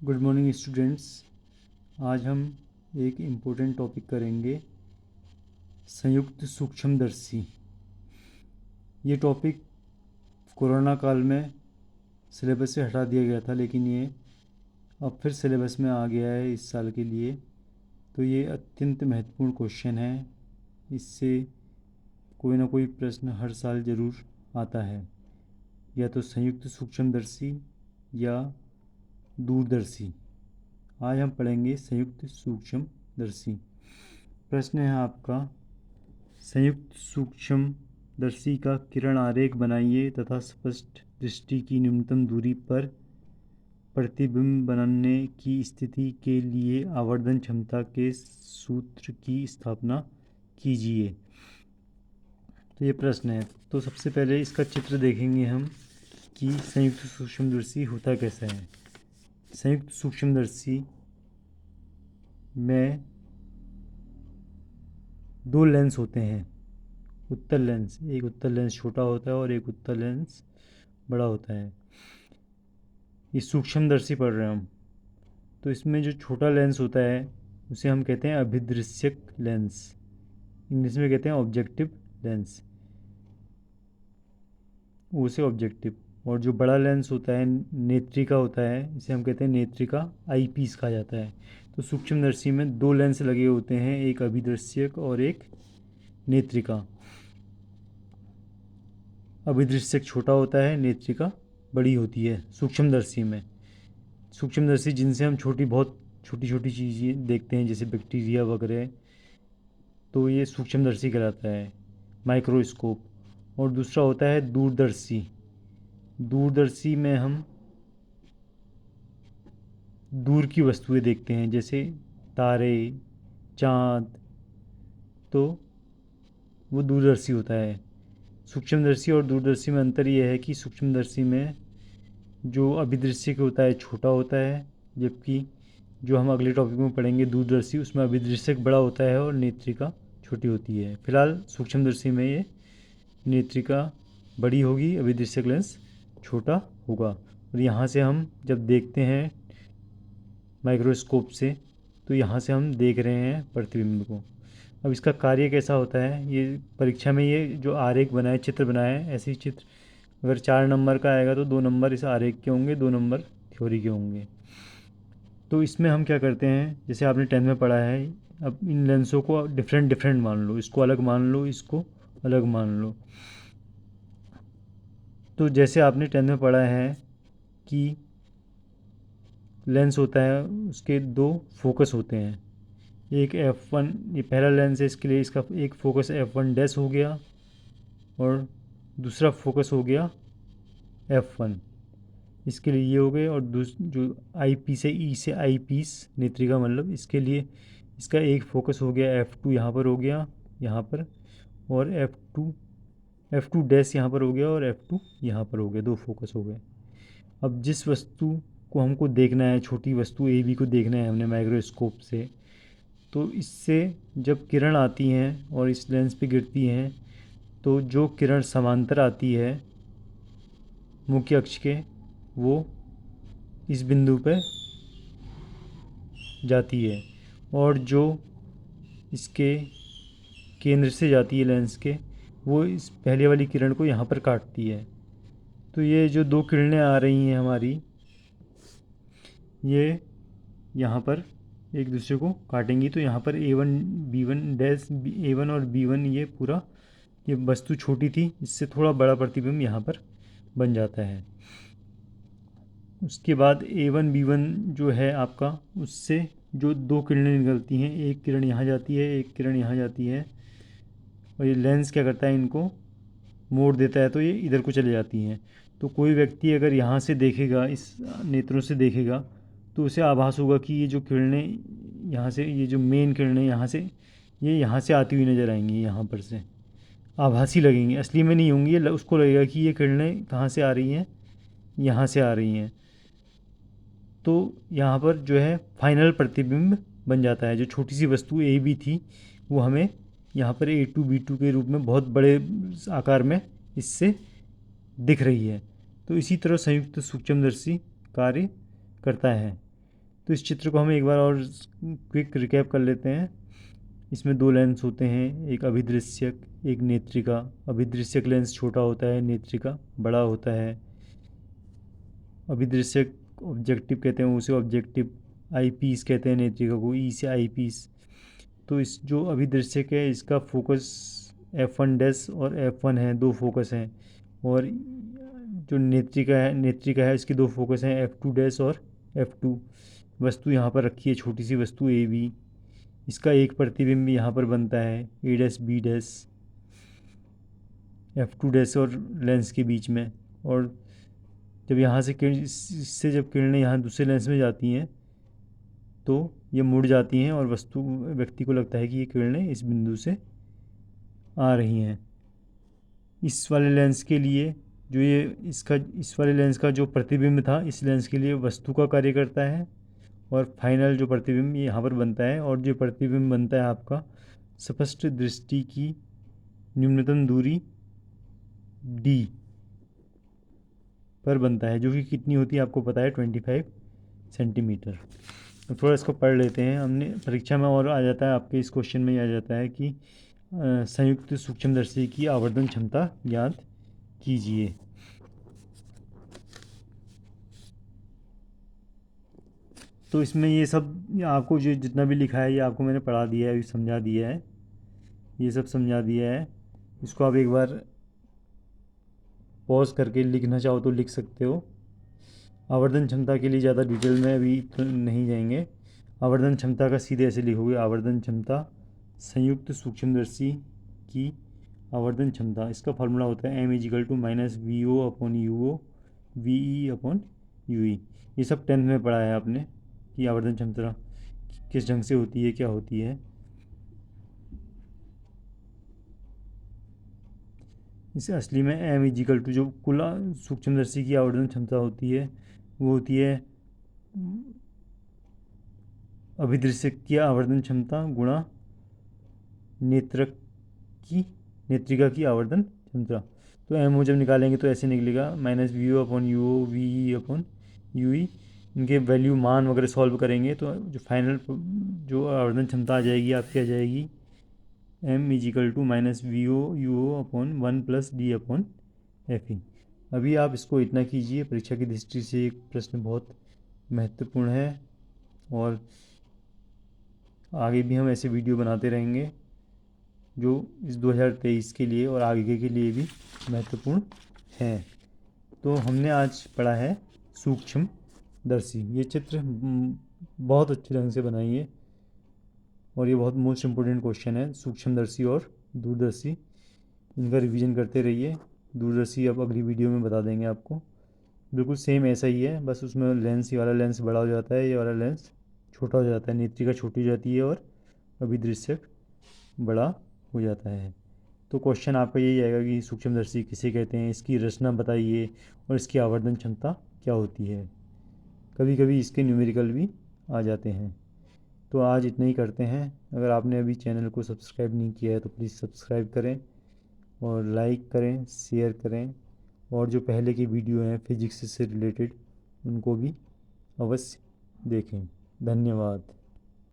Good morning students. आज हम एक इम्पोर्टेंट टॉपिक करेंगे, संयुक्त सूक्ष्मदर्शी। ये टॉपिक कोरोना काल में सिलेबस से हटा दिया गया था, लेकिन ये अब फिर सिलेबस में आ गया है इस साल के लिए। तो ये अत्यंत महत्वपूर्ण क्वेश्चन है। इससे कोई ना कोई प्रश्न हर साल ज़रूर आता है, या तो संयुक्त सूक्ष्मदर्शी या दूरदर्शी। आज हम पढ़ेंगे संयुक्त सूक्ष्मदर्शी। प्रश्न है आपका, संयुक्त सूक्ष्मदर्शी का किरण आरेख बनाइए तथा स्पष्ट दृष्टि की न्यूनतम दूरी पर प्रतिबिंब बनाने की स्थिति के लिए आवर्धन क्षमता के सूत्र की स्थापना कीजिए। तो ये प्रश्न है। तो सबसे पहले इसका चित्र देखेंगे हम कि संयुक्त सूक्ष्मदर्शी होता कैसा है। संयुक्त सूक्ष्मदर्शी में दो लेंस होते हैं, उत्तल लेंस। एक उत्तल लेंस छोटा होता है और एक उत्तल लेंस बड़ा होता है। ये सूक्ष्मदर्शी पढ़ रहे हैं हम। तो इसमें जो छोटा लेंस होता है उसे हम कहते हैं अभिदृश्यक लेंस, इंग्लिश में कहते हैं ऑब्जेक्टिव लेंस, उसे ऑब्जेक्टिव। और जो बड़ा लेंस होता है नेत्रिका होता है, इसे हम कहते हैं नेत्रिका, आई पीस कहा जाता है। तो सूक्ष्मदर्शी में दो लेंस लगे होते हैं, एक अभिदृश्यक और एक नेत्रिका। अभिदृश्यक छोटा होता है, नेत्रिका बड़ी होती है सूक्ष्मदर्शी में। सूक्ष्मदर्शी जिनसे हम बहुत छोटी छोटी चीज़ें देखते हैं, जैसे बैक्टीरिया वगैरह, तो ये सूक्ष्मदर्शी कहलाता है, माइक्रोस्कोप। और दूसरा होता है दूरदर्शी। दूरदर्शी में हम दूर की वस्तुएं देखते हैं, जैसे तारे, चाँद, तो वो दूरदर्शी होता है। सूक्ष्मदर्शी और दूरदर्शी में अंतर यह है कि सूक्ष्मदर्शी में जो अभिदृश्यक होता है छोटा होता है, जबकि जो हम अगले टॉपिक में पढ़ेंगे दूरदर्शी, उसमें अभिदृश्यक बड़ा होता है और नेत्रिका छोटी होती है। फिलहाल सूक्ष्मदर्शी में ये नेत्रिका बड़ी होगी, अभिदृश्यक लेंस छोटा होगा। और यहाँ से हम जब देखते हैं माइक्रोस्कोप से, तो यहाँ से हम देख रहे हैं प्रतिबिंब को। अब इसका कार्य कैसा होता है, ये परीक्षा में ये जो आरेख बनाए, चित्र बनाए, ऐसे ही चित्र अगर 4 नंबर का आएगा तो 2 नंबर इस आरेख के होंगे, 2 नंबर थ्योरी के होंगे। तो इसमें हम क्या करते हैं, जैसे आपने 10th में पढ़ा है, अब इन लेंसों को डिफरेंट मान लो, इसको अलग मान लो, इसको अलग मान लो। तो जैसे आपने 10th में पढ़ा है कि लेंस होता है, उसके दो फोकस होते हैं। एक F1, ये पहला लेंस है, इसके लिए इसका एक फोकस F1 डैश हो गया और दूसरा फोकस हो गया F1, इसके लिए ये हो गए। और जो आई पीस है, ई से आई पीस, नेत्रिका मतलब, इसके लिए इसका एक फोकस हो गया F2, यहाँ पर हो गया, यहाँ पर, और F2 डैश यहाँ पर हो गया और F2 यहाँ पर हो गया, दो फोकस हो गए। अब जिस वस्तु को हमको देखना है, छोटी वस्तु ए बी को देखना है हमने माइक्रोस्कोप से, तो इससे जब किरण आती हैं और इस लेंस पे गिरती हैं, तो जो किरण समांतर आती है मुख्य अक्ष के, वो इस बिंदु पे जाती है, और जो इसके केंद्र से जाती है लेंस के, वो इस पहले वाली किरण को यहाँ पर काटती है। तो ये जो दो किरणें आ रही हैं हमारी, ये यहाँ पर एक दूसरे को काटेंगी। तो यहाँ पर A1 B1 डैश, A1 और B1, ये पूरा, ये वस्तु छोटी थी, इससे थोड़ा बड़ा प्रतिबिंब यहाँ पर बन जाता है। उसके बाद A1 B1 जो है आपका, उससे जो दो किरणें निकलती हैं, एक किरण यहाँ जाती है, एक किरण यहाँ जाती है, और ये लेंस क्या करता है, इनको मोड़ देता है, तो ये इधर को चले जाती हैं। तो कोई व्यक्ति अगर यहाँ से देखेगा, इस नेत्रों से देखेगा, तो उसे आभास होगा कि ये जो किरणें यहाँ से, ये जो मेन किरणें यहाँ से, ये यहाँ से आती हुई नज़र आएंगी, यहाँ पर से आभासी लगेंगी, असली में नहीं होंगी। ये उसको लगेगा कि ये किरणें कहाँ से आ रही हैं, यहाँ से आ रही हैं। तो यहाँ पर जो है फाइनल प्रतिबिंब बन जाता है। जो छोटी सी वस्तु ए बी थी, वो हमें यहाँ पर A2 B2 के रूप में बहुत बड़े आकार में इससे दिख रही है। तो इसी तरह संयुक्त सूक्ष्मदर्शी कार्य करता है। तो इस चित्र को हम एक बार और क्विक रिकैप कर लेते हैं। इसमें दो लेंस होते हैं, एक अभिदृश्यक, एक नेत्रिका। अभिदृश्यक लेंस छोटा होता है, नेत्रिका बड़ा होता है। अभिदृश्यक ऑब्जेक्टिव कहते हैं उसे, ऑब्जेक्टिव आई पीस कहते हैं नेत्रिका को, ई से आई पीस। तो इस जो अभिदृश्यक है इसका फोकस F1 डैश और F1 है, दो फोकस हैं। और जो नेत्रिका है इसकी दो फोकस हैं, F2 डैश और F2। वस्तु यहाँ पर रखी है, छोटी सी वस्तु ए बी। इसका एक प्रतिबिंब यहाँ पर बनता है, A dash B dash, F2 dash और लेंस के बीच में। और जब यहाँ से इससे जब किरणें यहाँ दूसरे लेंस में जाती हैं तो ये मुड़ जाती हैं और व्यक्ति को लगता है कि ये किरणें इस बिंदु से आ रही हैं। इस वाले लेंस के लिए जो इस वाले लेंस का जो प्रतिबिंब था, इस लेंस के लिए वस्तु का कार्य करता है। और फाइनल जो प्रतिबिंब ये यहाँ पर बनता है, और जो प्रतिबिंब बनता है आपका स्पष्ट दृष्टि की न्यूनतम दूरी d पर बनता है, जो कि कितनी होती है आपको पता है, 25 सेंटीमीटर। तो थोड़ा इसको पढ़ लेते हैं। हमने परीक्षा में और आ जाता है, आपके इस क्वेश्चन में आ जाता है कि संयुक्त सूक्ष्मदर्शी की आवर्धन क्षमता ज्ञात कीजिए। तो इसमें ये सब आपको जो जितना भी लिखा है ये आपको मैंने पढ़ा दिया है, समझा दिया है, ये सब समझा दिया है। इसको आप एक बार पॉज करके लिखना चाहो तो लिख सकते हो। आवर्धन क्षमता के लिए ज़्यादा डिटेल में अभी तो नहीं जाएंगे। आवर्धन क्षमता का सीधे ऐसे लिखोगे, आवर्धन क्षमता संयुक्त सूक्ष्मदर्शी की आवर्धन क्षमता, इसका फार्मूला होता है m is equal to minus V O upon U O V E upon U E. ये सब 10th में पढ़ा है आपने कि आवर्धन क्षमता किस ढंग से होती है, क्या होती है। इसे असली में m इजिकल टू जो कुल सूक्ष्मदर्शी की आवर्धन क्षमता होती है वो होती है अभिदृश्यक की आवर्धन क्षमता गुणा नेत्रिका की आवर्धन क्षमता। तो एम जब निकालेंगे तो ऐसे निकलेगा minus V O upon U O V E upon U E. इनके वैल्यू मान वगैरह सॉल्व करेंगे तो जो फाइनल जो आवर्धन क्षमता आ जाएगी आपकी, आ जाएगी M is equal to minus V O U O upon 1 plus D upon F E. अभी आप इसको इतना कीजिए, परीक्षा की दृष्टि से एक प्रश्न बहुत महत्वपूर्ण है और आगे भी हम ऐसे वीडियो बनाते रहेंगे जो इस 2023 के लिए और आगे के लिए भी महत्वपूर्ण है। तो हमने आज पढ़ा है सूक्ष्मदर्शी। ये चित्र बहुत अच्छे ढंग से बनाई है और ये बहुत मोस्ट इम्पोर्टेंट क्वेश्चन है। सूक्ष्मदर्शी और दूरदर्शी, इनका रिवीजन करते रहिए। दूरदर्शी अब अगली वीडियो में बता देंगे आपको। बिल्कुल सेम ऐसा ही है, बस उसमें ये वाला लेंस बड़ा हो जाता है, ये वाला लेंस छोटा हो जाता है, नेत्रिका छोटी हो जाती है और अभिदृश्यक बड़ा हो जाता है। तो क्वेश्चन आपका यही आएगा कि सूक्ष्मदर्शी किसे कहते हैं, इसकी रचना बताइए और इसकी आवर्धन क्षमता क्या होती है। कभी कभी इसके न्यूमेरिकल भी आ जाते हैं। तो आज इतना ही करते हैं। अगर आपने अभी चैनल को सब्सक्राइब नहीं किया है तो प्लीज़ सब्सक्राइब करें और लाइक करें, शेयर करें, और जो पहले की वीडियो हैं फिजिक्स से रिलेटेड उनको भी अवश्य देखें। धन्यवाद।